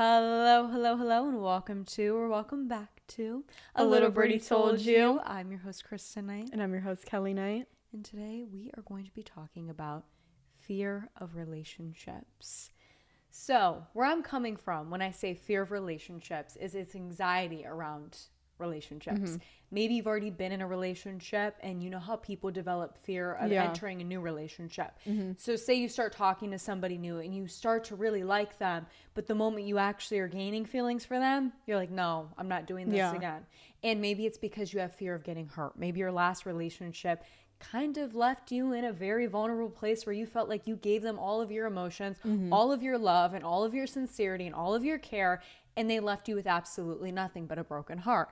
Hello, and welcome back to A Little Birdie Told You. I'm your host, Kristen Knight. And I'm your host, Kelly Knight. And today we are going to be talking about fear of relationships. So, where I'm coming from when I say fear of relationships is it's anxiety around relationships. Maybe you've already been in a relationship and you know how people develop fear of entering a new relationship. So say you start talking to somebody new and you start to really like them, but the moment you actually are gaining feelings for them, you're like, no, I'm not doing this again. And maybe it's because you have fear of getting hurt. Maybe your last relationship kind of left you in a very vulnerable place where you felt like you gave them all of your emotions, all of your love, and all of your sincerity and all of your care, and they left you with absolutely nothing but a broken heart.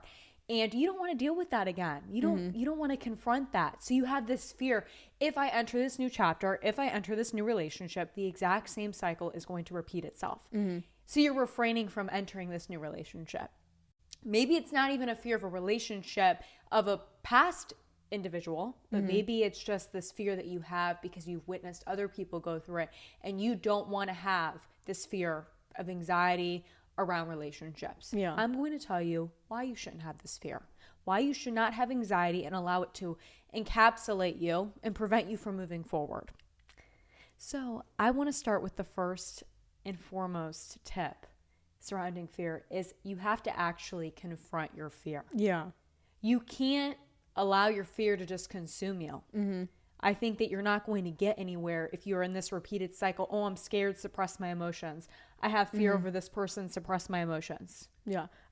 And you don't want to deal with that again. You don't want to confront that. So you have this fear. If I enter this new chapter, if I enter this new relationship, the exact same cycle is going to repeat itself. So you're refraining from entering this new relationship. Maybe it's not even a fear of a relationship of a past individual, but maybe it's just this fear that you have because you've witnessed other people go through it and you don't want to have this fear of anxiety around relationships. I'm going to tell you why you shouldn't have this fear, why you should not have anxiety and allow it to encapsulate you and prevent you from moving forward. So I want to start with the first and foremost tip surrounding fear is you have to actually confront your fear. You can't allow your fear to just consume you. I think that you're not going to get anywhere if you're in this repeated cycle. Oh, I'm scared, suppress my emotions. I have fear over this person, suppress my emotions.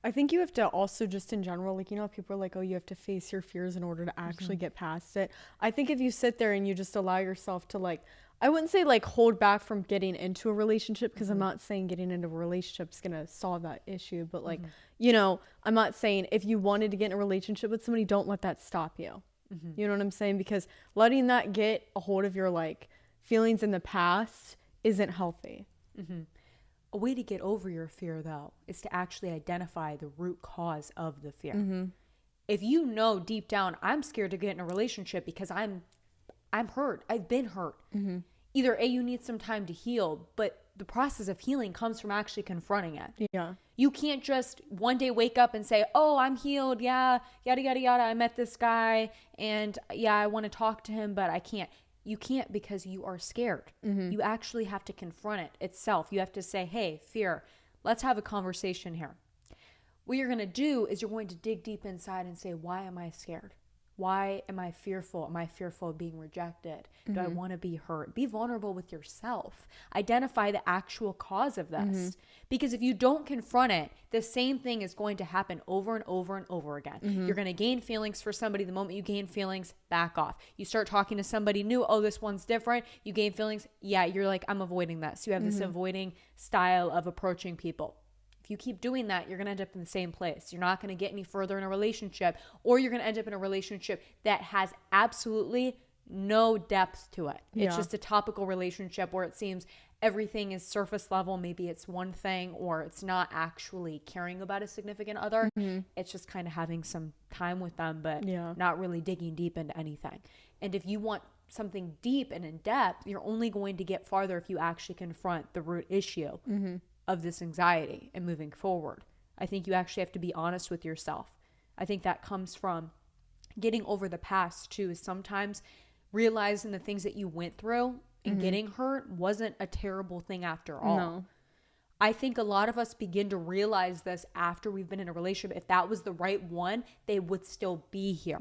I think you have to also just in general, like, you know, people are like, oh, you have to face your fears in order to actually get past it. I think if you sit there and you just allow yourself to, like, I wouldn't say like hold back from getting into a relationship because I'm not saying getting into a relationship is going to solve that issue. But like, you know, I'm not saying if you wanted to get in a relationship with somebody, don't let that stop you. You know what I'm saying? Because letting that get a hold of your like feelings in the past isn't healthy. A way to get over your fear, though, is to actually identify the root cause of the fear. If you know deep down, I'm scared to get in a relationship because I'm hurt. I've been hurt. Either A, you need some time to heal, but the process of healing comes from actually confronting it. You can't just one day wake up and say, oh, I'm healed. Yeah, yada, yada, yada. I met this guy and yeah, I want to talk to him, but I can't. You can't because you are scared. You actually have to confront it itself. You have to say, hey, fear, let's have a conversation here. What you're going to do is you're going to dig deep inside and say, why am I scared? Why am I fearful? Am I fearful of being rejected? Do I want to be hurt? Be vulnerable with yourself. Identify the actual cause of this. Because if you don't confront it, the same thing is going to happen over and over and over again. You're going to gain feelings for somebody. The moment you gain feelings, back off. You start talking to somebody new. Oh, this one's different. You gain feelings. Yeah, you're like, I'm avoiding this. You have this avoiding style of approaching people. If you keep doing that, you're going to end up in the same place. You're not going to get any further in a relationship, or you're going to end up in a relationship that has absolutely no depth to it. It's just a topical relationship where it seems everything is surface level. Maybe it's one thing, or it's not actually caring about a significant other. It's just kind of having some time with them, but not really digging deep into anything. And if you want something deep and in depth, you're only going to get farther if you actually confront the root issue of this anxiety and moving forward. I think you actually have to be honest with yourself. I think that comes from getting over the past too, is sometimes realizing the things that you went through and getting hurt wasn't a terrible thing after all. No. I think a lot of us begin to realize this after we've been in a relationship. If that was the right one, they would still be here.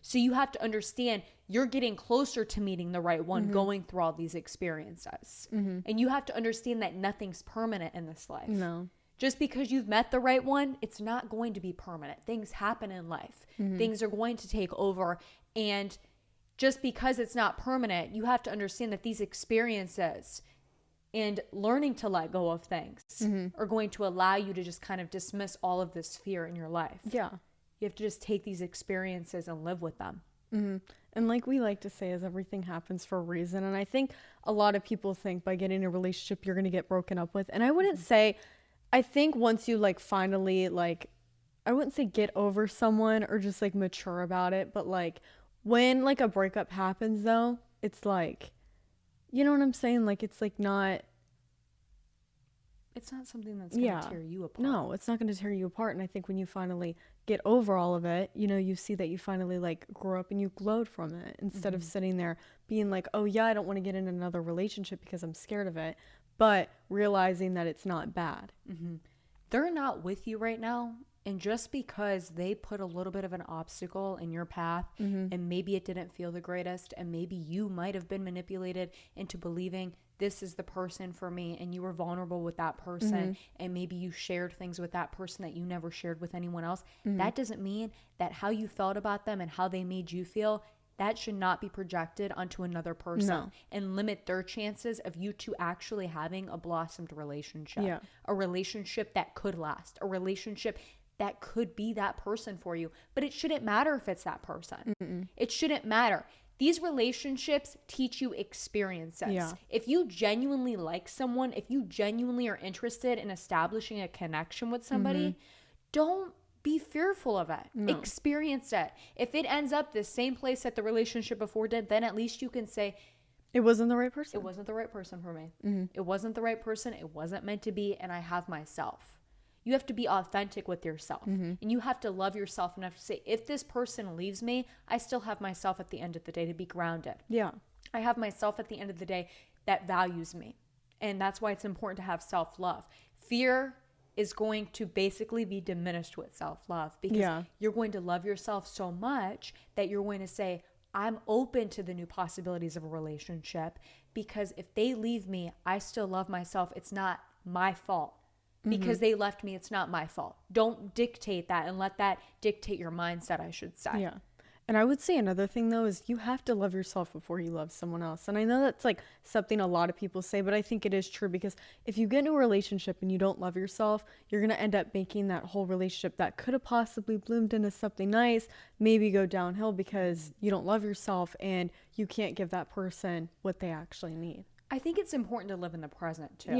So you have to understand you're getting closer to meeting the right one going through all these experiences. And you have to understand that nothing's permanent in this life. No. Just because you've met the right one, it's not going to be permanent. Things happen in life. Things are going to take over. And just because it's not permanent, you have to understand that these experiences and learning to let go of things are going to allow you to just kind of dismiss all of this fear in your life. You have to just take these experiences and live with them. And like we like to say, is everything happens for a reason. And I think a lot of people think by getting in a relationship, you're going to get broken up with. And I wouldn't say, I think once you like finally like, I wouldn't say get over someone or just like mature about it. But like when like a breakup happens though, it's like, you know what I'm saying? Like, it's like not, it's not something that's going to tear you apart. No, it's not going to tear you apart. And I think when you finally get over all of it, you know, you see that you finally like grow up and you glowed from it instead of sitting there being like, oh yeah, I don't want to get in another relationship because I'm scared of it, but realizing that it's not bad. They're not with you right now. And just because they put a little bit of an obstacle in your path and maybe it didn't feel the greatest and maybe you might have been manipulated into believing this is the person for me and you were vulnerable with that person and maybe you shared things with that person that you never shared with anyone else. That doesn't mean that how you felt about them and how they made you feel, that should not be projected onto another person and limit their chances of you two actually having a blossomed relationship. A relationship that could last, a relationship that could be that person for you. But it shouldn't matter if it's that person. It shouldn't matter. These relationships teach you experiences. If you genuinely like someone, if you genuinely are interested in establishing a connection with somebody, don't be fearful of it. Experience it. If it ends up the same place that the relationship before did, then at least you can say, it wasn't the right person. It wasn't the right person for me. It wasn't the right person. It wasn't meant to be. And I have myself. You have to be authentic with yourself. And you have to love yourself enough to say, if this person leaves me, I still have myself at the end of the day to be grounded. I have myself at the end of the day that values me. And that's why it's important to have self-love. Fear is going to basically be diminished with self-love because you're going to love yourself so much that you're going to say, I'm open to the new possibilities of a relationship because if they leave me, I still love myself. It's not my fault. Because they left me, it's not my fault. Don't dictate that and let that dictate your mindset, I should say. And I would say another thing, though, is you have to love yourself before you love someone else. And I know that's like something a lot of people say, but I think it is true because if you get into a relationship and you don't love yourself, you're going to end up making that whole relationship that could have possibly bloomed into something nice, maybe go downhill because you don't love yourself and you can't give that person what they actually need. I think it's important to live in the present, too.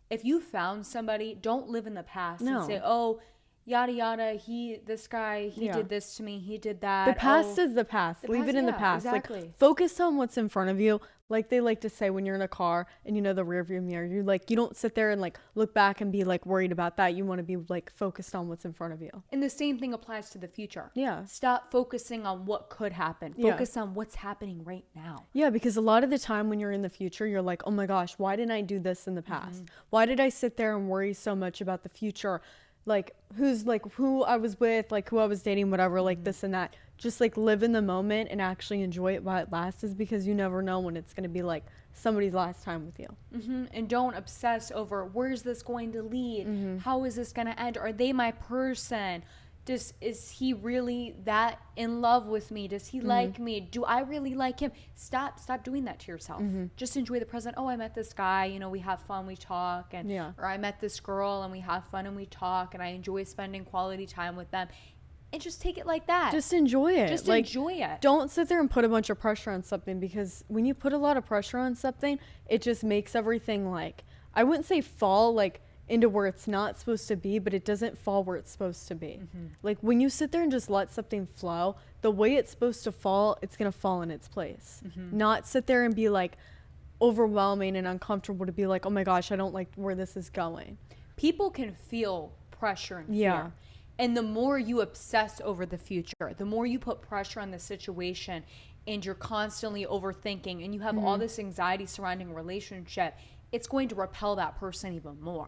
If you found somebody, don't live in the past and say, oh, yada, yada, this guy, he did this to me, he did that. The past is the past. Leave it in the past. Exactly. Like, focus on what's in front of you. Like they like to say when you're in a car and you know the rear view mirror, you're like, you don't sit there and like look back and be like worried about that. You want to be like focused on what's in front of you. And the same thing applies to the future. Stop focusing on what could happen. Focus on what's happening right now. Because a lot of the time when you're in the future, you're like, oh my gosh, why didn't I do this in the past? Why did I sit there and worry so much about the future? Like who I was with, like who I was dating, whatever, like this and that. Just like live in the moment and actually enjoy it while it lasts, is because you never know when it's going to be like somebody's last time with you. And don't obsess over where's this going to lead? How is this going to end? Are they my person? Is he really that in love with me? Does he like me? Do I really like him? Stop doing that to yourself. Just enjoy the present. Oh, I met this guy, you know, we have fun, we talk, and or I met this girl and we have fun and we talk and I enjoy spending quality time with them. And just take it like that. Just enjoy it. Just enjoy it. Don't sit there and put a bunch of pressure on something, because when you put a lot of pressure on something, it just makes everything like, I wouldn't say fall like into where it's not supposed to be, but it doesn't fall where it's supposed to be. Like when you sit there and just let something flow, the way it's supposed to fall, it's going to fall in its place. Not sit there and be like overwhelming and uncomfortable to be like, oh my gosh, I don't like where this is going. People can feel pressure and fear. And the more you obsess over the future, the more you put pressure on the situation and you're constantly overthinking and you have all this anxiety surrounding a relationship, it's going to repel that person even more.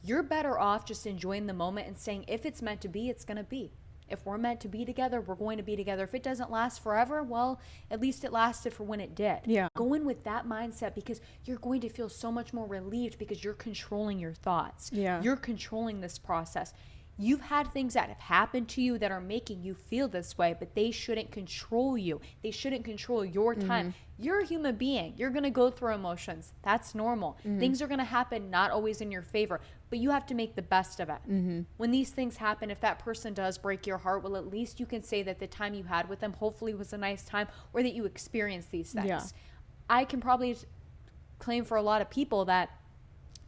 You're better off just enjoying the moment and saying, if it's meant to be, it's going to be. If we're meant to be together, we're going to be together. If it doesn't last forever, well, at least it lasted for when it did. Go in with that mindset, because you're going to feel so much more relieved because you're controlling your thoughts. You're controlling this process. You've had things that have happened to you that are making you feel this way, but they shouldn't control you. They shouldn't control your time. You're a human being. You're going to go through emotions. That's normal. Things are going to happen, not always in your favor, but you have to make the best of it. When these things happen, if that person does break your heart, well, at least you can say that the time you had with them hopefully was a nice time, or that you experienced these things. I can probably claim for a lot of people that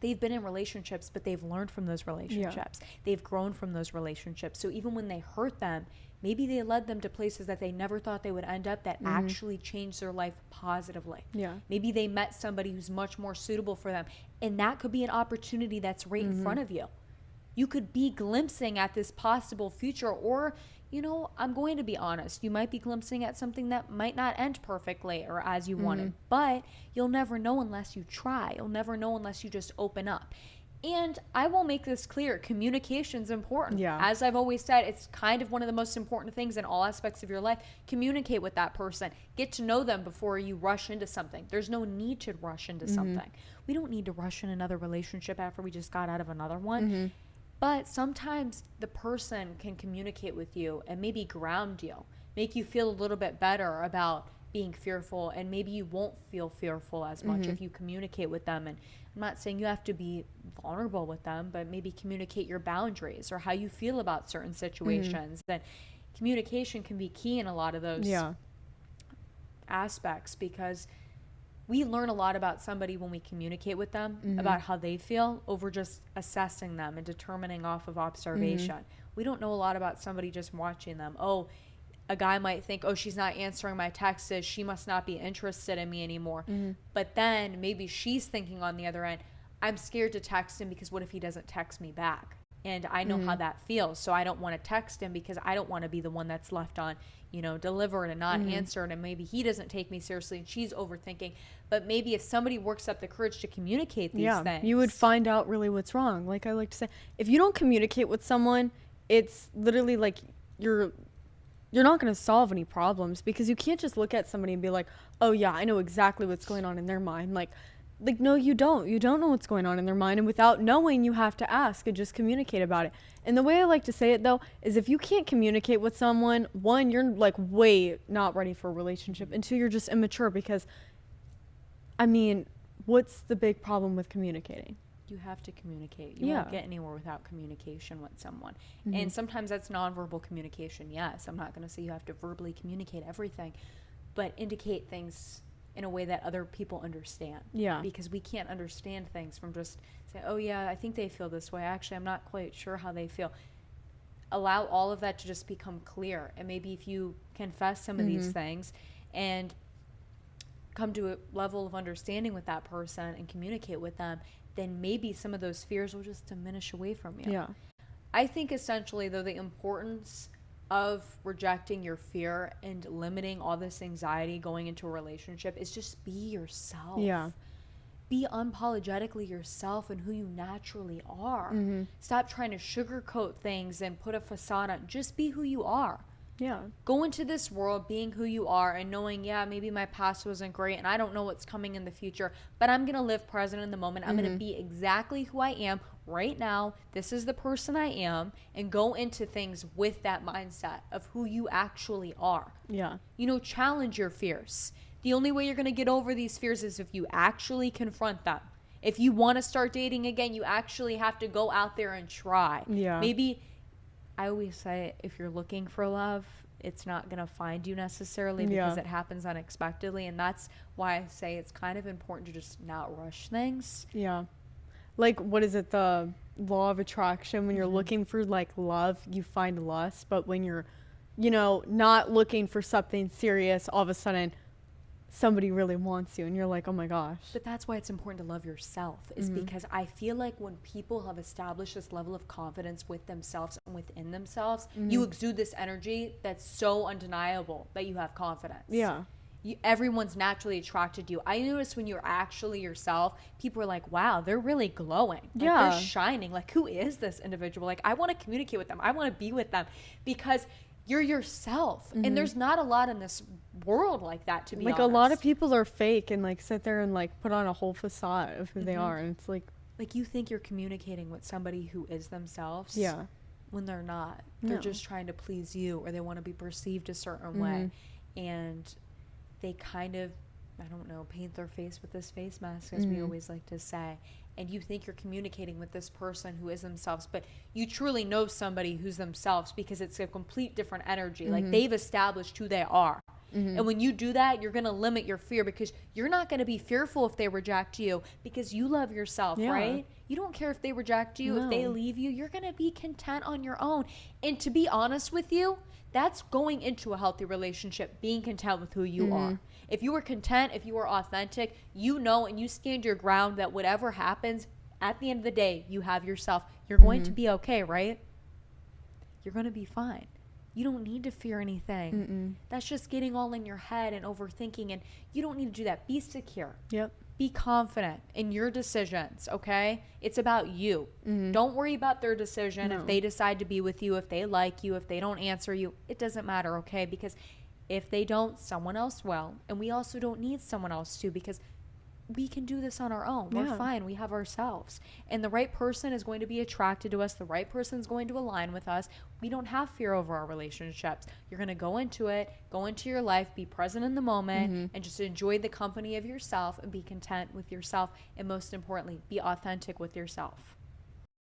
they've been in relationships, but they've learned from those relationships. Yeah. They've grown from those relationships. So even when they hurt them, maybe they led them to places that they never thought they would end up that actually changed their life positively. Yeah. Maybe they met somebody who's much more suitable for them. And that could be an opportunity that's right in front of you. You could be glimpsing at this possible future, or, you know, I'm going to be honest, you might be glimpsing at something that might not end perfectly or as you wanted, but you'll never know unless you try. You'll never know unless you just open up. And I will make this clear, communication's important. Yeah. As I've always said, it's kind of one of the most important things in all aspects of your life. Communicate with that person. Get to know them before you rush into something. There's no need to rush into something. We don't need to rush in another relationship after we just got out of another one. But sometimes the person can communicate with you and maybe ground you, make you feel a little bit better about being fearful, and maybe you won't feel fearful as much if you communicate with them. And I'm not saying you have to be vulnerable with them, but maybe communicate your boundaries or how you feel about certain situations. And communication can be key in a lot of those aspects, because we learn a lot about somebody when we communicate with them about how they feel over just assessing them and determining off of observation. We don't know a lot about somebody just watching them. Oh, a guy might think, oh, she's not answering my texts, she must not be interested in me anymore. But then maybe she's thinking on the other end, I'm scared to text him because what if he doesn't text me back? And I know how that feels. So I don't want to text him because I don't want to be the one that's left on, you know, delivered and not answered. And maybe he doesn't take me seriously and she's overthinking. But maybe if somebody works up the courage to communicate these things, you would find out really what's wrong. Like I like to say, if you don't communicate with someone, it's literally like you're not going to solve any problems, because you can't just look at somebody and be like, oh yeah, I know exactly what's going on in their mind. Like, no, you don't. You don't know what's going on in their mind. And without knowing, you have to ask and just communicate about it. And the way I like to say it, though, is if you can't communicate with someone, one, you're like way not ready for a relationship. And two, you're just immature, because, I mean, what's the big problem with communicating? You have to communicate. You won't get anywhere without communication with someone. And sometimes that's nonverbal communication. Yes, I'm not going to say you have to verbally communicate everything, but indicate things in a way that other people understand. Yeah. Because we can't understand things from just saying, oh yeah, I think they feel this way. Actually, I'm not quite sure how they feel. Allow all of that to just become clear. And maybe if you confess some of these things and come to a level of understanding with that person and communicate with them, then maybe some of those fears will just diminish away from you. Yeah. I think essentially, though, the importance of rejecting your fear and limiting all this anxiety going into a relationship is just be yourself. Yeah. Be unapologetically yourself and who you naturally are. Stop trying to sugarcoat things and put a facade on. Just be who you are. Yeah. Go into this world being who you are and knowing, yeah, maybe my past wasn't great and I don't know what's coming in the future, but I'm going to live present in the moment. I'm going to be exactly who I am right now. This is the person I am, and go into things with that mindset of who you actually are. Yeah. You know, challenge your fears. The only way you're going to get over these fears is if you actually confront them. If you want to start dating again, you actually have to go out there and try. Yeah. Maybe, I always say, if you're looking for love, it's not going to find you necessarily because it happens unexpectedly. And that's why I say it's kind of important to just not rush things. Yeah. Like, what is it? The law of attraction. When you're looking for like love, you find lust. But when you're, you know, not looking for something serious, all of a sudden somebody really wants you and you're like, oh my gosh. But that's why it's important to love yourself, is because I feel like when people have established this level of confidence with themselves and within themselves, you exude this energy that's so undeniable that you have confidence. Yeah. Everyone's naturally attracted to you. I notice when you're actually yourself, people are like, wow, they're really glowing. Like, they're shining. Like, who is this individual? Like, I want to communicate with them. I want to be with them, because you're yourself. And there's not a lot in this world like that, to be honest. Like, a lot of people are fake and like sit there and like put on a whole facade of who they are. And it's like you think you're communicating with somebody who is themselves. Yeah. When they're not. They're just trying to please you, or they want to be perceived a certain way. And they kind of, I don't know, paint their face with this face mask, as we always like to say. And you think you're communicating with this person who is themselves, but you truly know somebody who's themselves, because it's a complete different energy. Like, they've established who they are. And when you do that, you're going to limit your fear, because you're not going to be fearful if they reject you, because you love yourself, right? You don't care if they reject you, if they leave you. You're going to be content on your own. And to be honest with you, that's going into a healthy relationship, being content with who you are. If you are content, if you are authentic, you know, and you stand your ground that whatever happens, at the end of the day, you have yourself. You're going to be okay, right? You're going to be fine. You don't need to fear anything. That's just getting all in your head and overthinking, and you don't need to do that. Be secure. Yep. Be confident in your decisions, okay? It's about you. Don't worry about their decision. If they decide to be with you, if they like you, if they don't answer you, it doesn't matter, okay? Because if they don't, someone else will. And we also don't need someone else to, because we can do this on our own. We're fine. We have ourselves. And the right person is going to be attracted to us. The right person is going to align with us. We don't have fear over our relationships. You're going to go into it, go into your life, be present in the moment, and just enjoy the company of yourself and be content with yourself. And most importantly, be authentic with yourself.